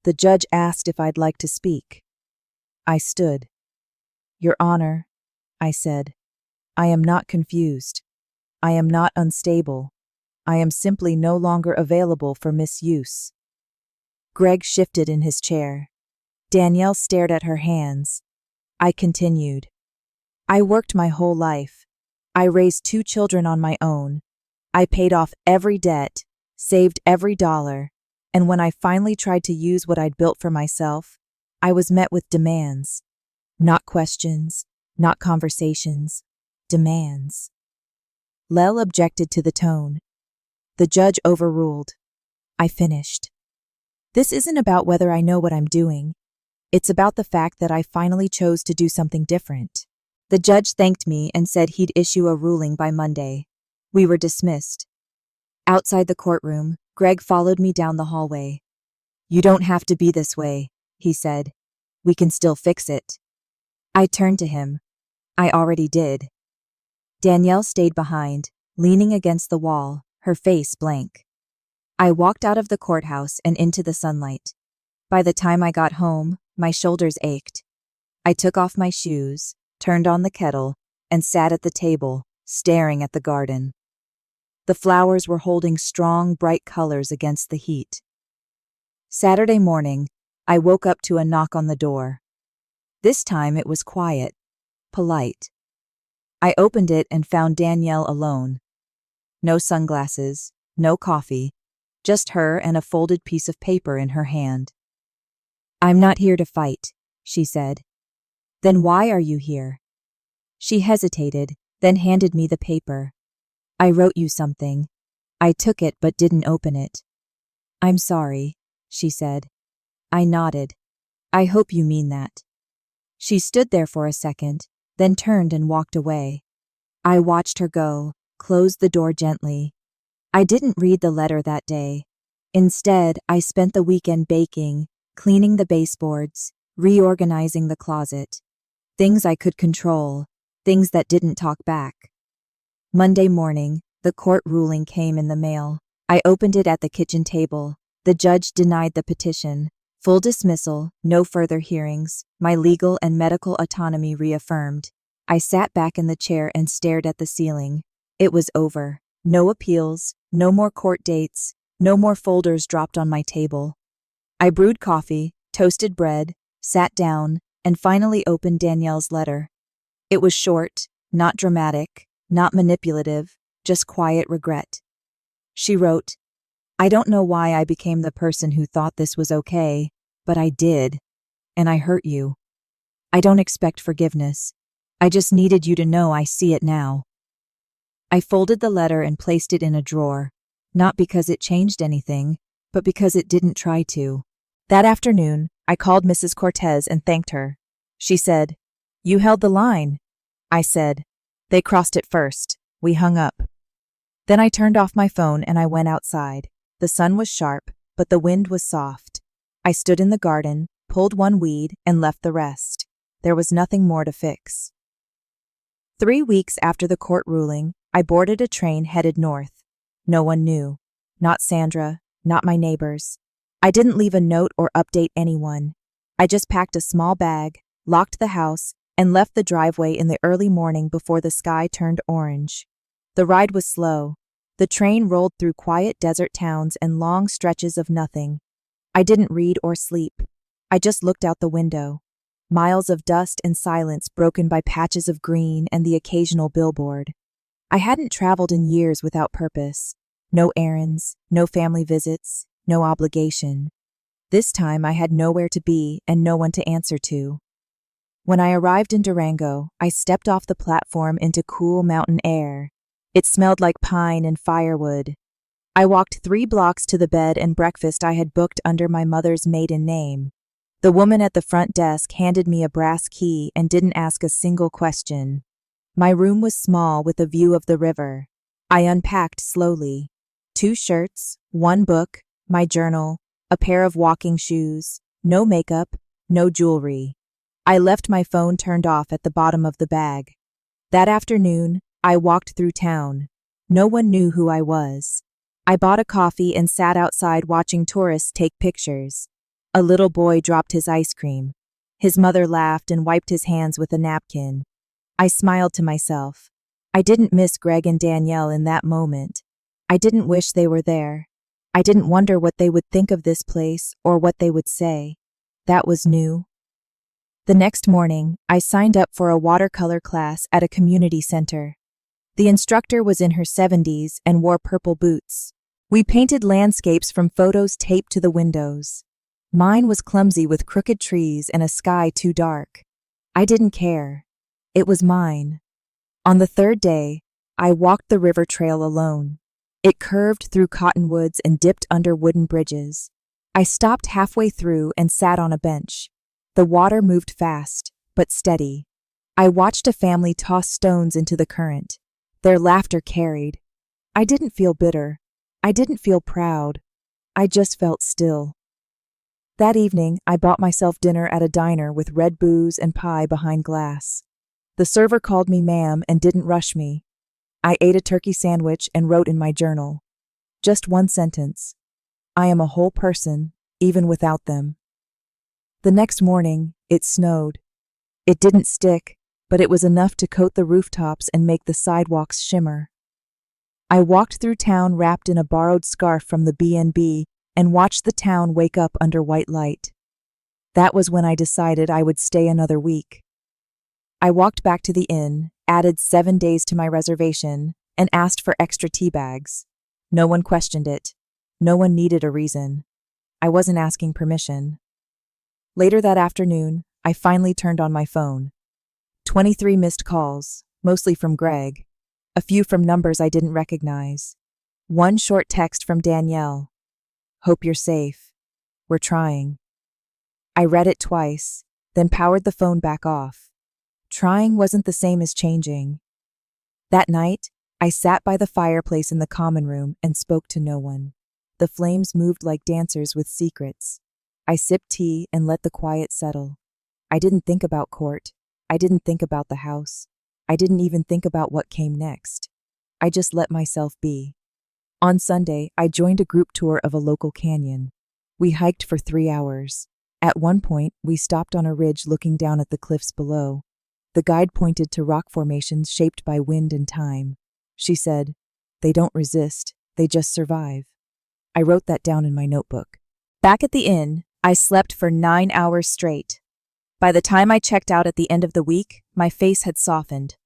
The judge asked if I'd like to speak. I stood. Your Honor, I said, I am not confused. I am not unstable. I am simply no longer available for misuse. Greg shifted in his chair. Danielle stared at her hands. I continued. I worked my whole life. I raised 2 children on my own. I paid off every debt, saved every dollar, and when I finally tried to use what I'd built for myself, I was met with demands. Not questions, not conversations, demands. Lel objected to the tone. The judge overruled. I finished. This isn't about whether I know what I'm doing. It's about the fact that I finally chose to do something different. The judge thanked me and said he'd issue a ruling by Monday. We were dismissed. Outside the courtroom, Greg followed me down the hallway. "You don't have to be this way," he said. "We can still fix it." I turned to him. I already did. Danielle stayed behind, leaning against the wall, her face blank. I walked out of the courthouse and into the sunlight. By the time I got home, my shoulders ached. I took off my shoes, turned on the kettle, and sat at the table, staring at the garden. The flowers were holding strong, bright colors against the heat. Saturday morning, I woke up to a knock on the door. This time it was quiet, polite. I opened it and found Danielle alone. No sunglasses, no coffee, just her and a folded piece of paper in her hand. "I'm not here to fight," she said. "Then why are you here?" She hesitated, then handed me the paper. "I wrote you something." I took it but didn't open it. "I'm sorry," she said. I nodded. "I hope you mean that." She stood there for a second, then turned and walked away. I watched her go, closed the door gently. I didn't read the letter that day. Instead, I spent the weekend baking, cleaning the baseboards, reorganizing the closet. Things I could control, things that didn't talk back. Monday morning, the court ruling came in the mail. I opened it at the kitchen table. The judge denied the petition. Full dismissal, no further hearings, my legal and medical autonomy reaffirmed. I sat back in the chair and stared at the ceiling. It was over. No appeals, no more court dates, no more folders dropped on my table. I brewed coffee, toasted bread, sat down, and finally opened Danielle's letter. It was short, not dramatic, not manipulative, just quiet regret. She wrote, "I don't know why I became the person who thought this was okay, but I did, and I hurt you. I don't expect forgiveness. I just needed you to know I see it now." I folded the letter and placed it in a drawer, not because it changed anything, but because it didn't try to. That afternoon, I called Mrs. Cortez and thanked her. She said, "You held the line." I said, "They crossed it first." We hung up. Then I turned off my phone and I went outside. The sun was sharp, but the wind was soft. I stood in the garden, pulled one weed, and left the rest. There was nothing more to fix. 3 weeks after the court ruling, I boarded a train headed north. No one knew. Not Sandra, not my neighbors. I didn't leave a note or update anyone. I just packed a small bag, locked the house, and left the driveway in the early morning before the sky turned orange. The ride was slow. The train rolled through quiet desert towns and long stretches of nothing. I didn't read or sleep. I just looked out the window. Miles of dust and silence broken by patches of green and the occasional billboard. I hadn't traveled in years without purpose. No errands, no family visits, no obligation. This time I had nowhere to be and no one to answer to. When I arrived in Durango, I stepped off the platform into cool mountain air. It smelled like pine and firewood. I walked 3 blocks to the bed and breakfast I had booked under my mother's maiden name. The woman at the front desk handed me a brass key and didn't ask a single question. My room was small with a view of the river. I unpacked slowly. 2 shirts, 1 book, my journal, a pair of walking shoes, no makeup, no jewelry. I left my phone turned off at the bottom of the bag. That afternoon, I walked through town. No one knew who I was. I bought a coffee and sat outside watching tourists take pictures. A little boy dropped his ice cream. His mother laughed and wiped his hands with a napkin. I smiled to myself. I didn't miss Greg and Danielle in that moment. I didn't wish they were there. I didn't wonder what they would think of this place or what they would say. That was new. The next morning, I signed up for a watercolor class at a community center. The instructor was in her 70s and wore purple boots. We painted landscapes from photos taped to the windows. Mine was clumsy with crooked trees and a sky too dark. I didn't care. It was mine. On the 3rd day, I walked the river trail alone. It curved through cottonwoods and dipped under wooden bridges. I stopped halfway through and sat on a bench. The water moved fast, but steady. I watched a family toss stones into the current. Their laughter carried. I didn't feel bitter. I didn't feel proud. I just felt still. That evening, I bought myself dinner at a diner with red booze and pie behind glass. The server called me ma'am and didn't rush me. I ate a turkey sandwich and wrote in my journal. Just one sentence. I am a whole person, even without them. The next morning, it snowed. It didn't stick, but it was enough to coat the rooftops and make the sidewalks shimmer. I walked through town wrapped in a borrowed scarf from the B&B and watched the town wake up under white light. That was when I decided I would stay another week. I walked back to the inn, added 7 days to my reservation, and asked for extra tea bags. No one questioned it. No one needed a reason. I wasn't asking permission. Later that afternoon, I finally turned on my phone. 23 missed calls, mostly from Greg. A few from numbers I didn't recognize. One short text from Danielle. Hope you're safe. We're trying. I read it twice, then powered the phone back off. Trying wasn't the same as changing. That night, I sat by the fireplace in the common room and spoke to no one. The flames moved like dancers with secrets. I sipped tea and let the quiet settle. I didn't think about court. I didn't think about the house. I didn't even think about what came next. I just let myself be. On Sunday, I joined a group tour of a local canyon. We hiked for 3 hours. At one point, we stopped on a ridge looking down at the cliffs below. The guide pointed to rock formations shaped by wind and time. She said, "They don't resist, they just survive." I wrote that down in my notebook. Back at the inn, I slept for 9 hours straight. By the time I checked out at the end of the week, my face had softened.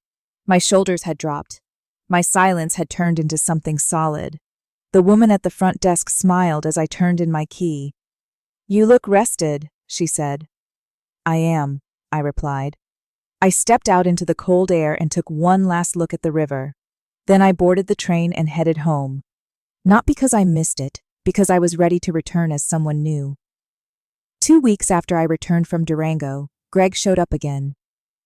My shoulders had dropped. My silence had turned into something solid. The woman at the front desk smiled as I turned in my key. "You look rested," she said. "I am," I replied. I stepped out into the cold air and took one last look at the river. Then I boarded the train and headed home. Not because I missed it, because I was ready to return as someone new. 2 weeks after I returned from Durango, Greg showed up again.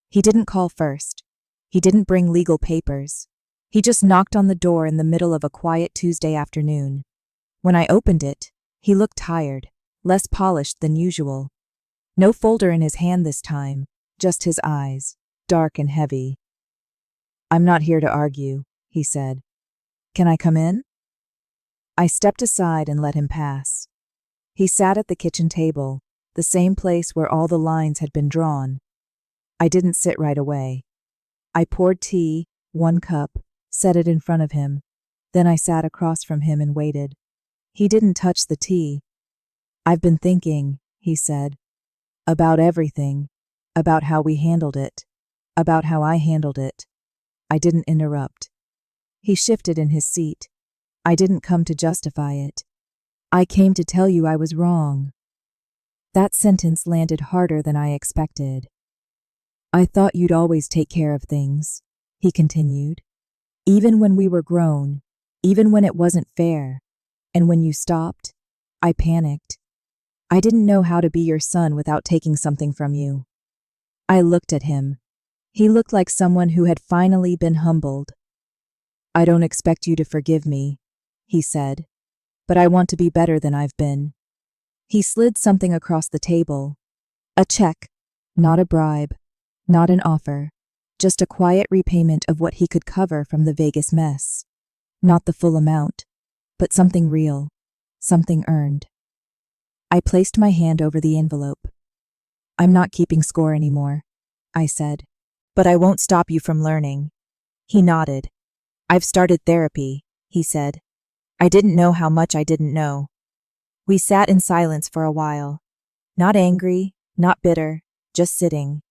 He didn't call first. He didn't bring legal papers. He just knocked on the door in the middle of a quiet Tuesday afternoon. When I opened it, he looked tired, less polished than usual. No folder in his hand this time, just his eyes, dark and heavy. "I'm not here to argue," he said. "Can I come in?" I stepped aside and let him pass. He sat at the kitchen table, the same place where all the lines had been drawn. I didn't sit right away. I poured tea, 1 cup, set it in front of him. Then I sat across from him and waited. He didn't touch the tea. "I've been thinking," he said, "about everything, about how we handled it, about how I handled it." I didn't interrupt. He shifted in his seat. "I didn't come to justify it. I came to tell you I was wrong." That sentence landed harder than I expected. "I thought you'd always take care of things," he continued. "Even when we were grown, even when it wasn't fair. And when you stopped, I panicked. I didn't know how to be your son without taking something from you." I looked at him. He looked like someone who had finally been humbled. "I don't expect you to forgive me," he said, "but I want to be better than I've been." He slid something across the table. A check, not a bribe, not an offer, just a quiet repayment of what he could cover from the Vegas mess. Not the full amount, but something real, something earned. I placed my hand over the envelope. "I'm not keeping score anymore," I said, "but I won't stop you from learning." He nodded. "I've started therapy," he said. I didn't know how much I didn't know. We sat in silence for a while. Not angry, not bitter, just sitting.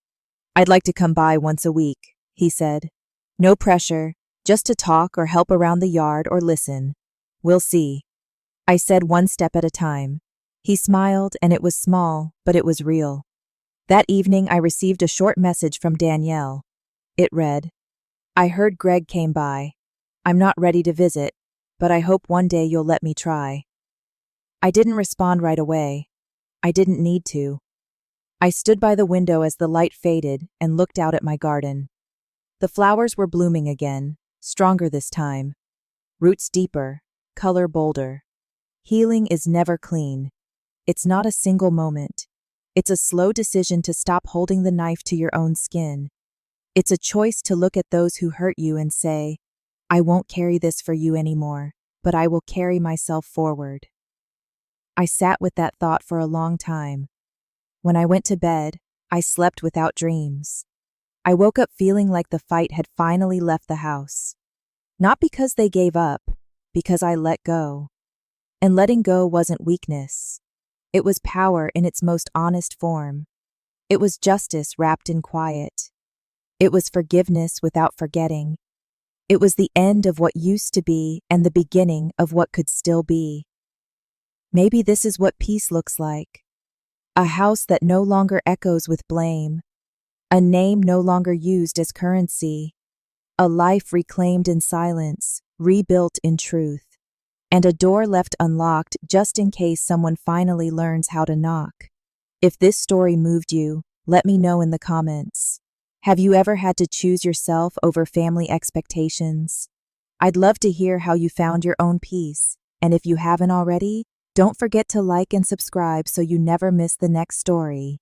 "I'd like to come by once a week," he said. "No pressure, just to talk or help around the yard or listen. We'll see." I said, "1 step at a time." He smiled, and it was small, but it was real. That evening I received a short message from Danielle. It read, "I heard Greg came by. I'm not ready to visit, but I hope one day you'll let me try." I didn't respond right away. I didn't need to. I stood by the window as the light faded and looked out at my garden. The flowers were blooming again, stronger this time. Roots deeper, color bolder. Healing is never clean. It's not a single moment. It's a slow decision to stop holding the knife to your own skin. It's a choice to look at those who hurt you and say, I won't carry this for you anymore, but I will carry myself forward. I sat with that thought for a long time. When I went to bed, I slept without dreams. I woke up feeling like the fight had finally left the house. Not because they gave up, because I let go. And letting go wasn't weakness. It was power in its most honest form. It was justice wrapped in quiet. It was forgiveness without forgetting. It was the end of what used to be and the beginning of what could still be. Maybe this is what peace looks like. A house that no longer echoes with blame. A name no longer used as currency. A life reclaimed in silence, rebuilt in truth. And a door left unlocked just in case someone finally learns how to knock. If this story moved you, let me know in the comments. Have you ever had to choose yourself over family expectations? I'd love to hear how you found your own peace, and if you haven't already, don't forget to like and subscribe so you never miss the next story.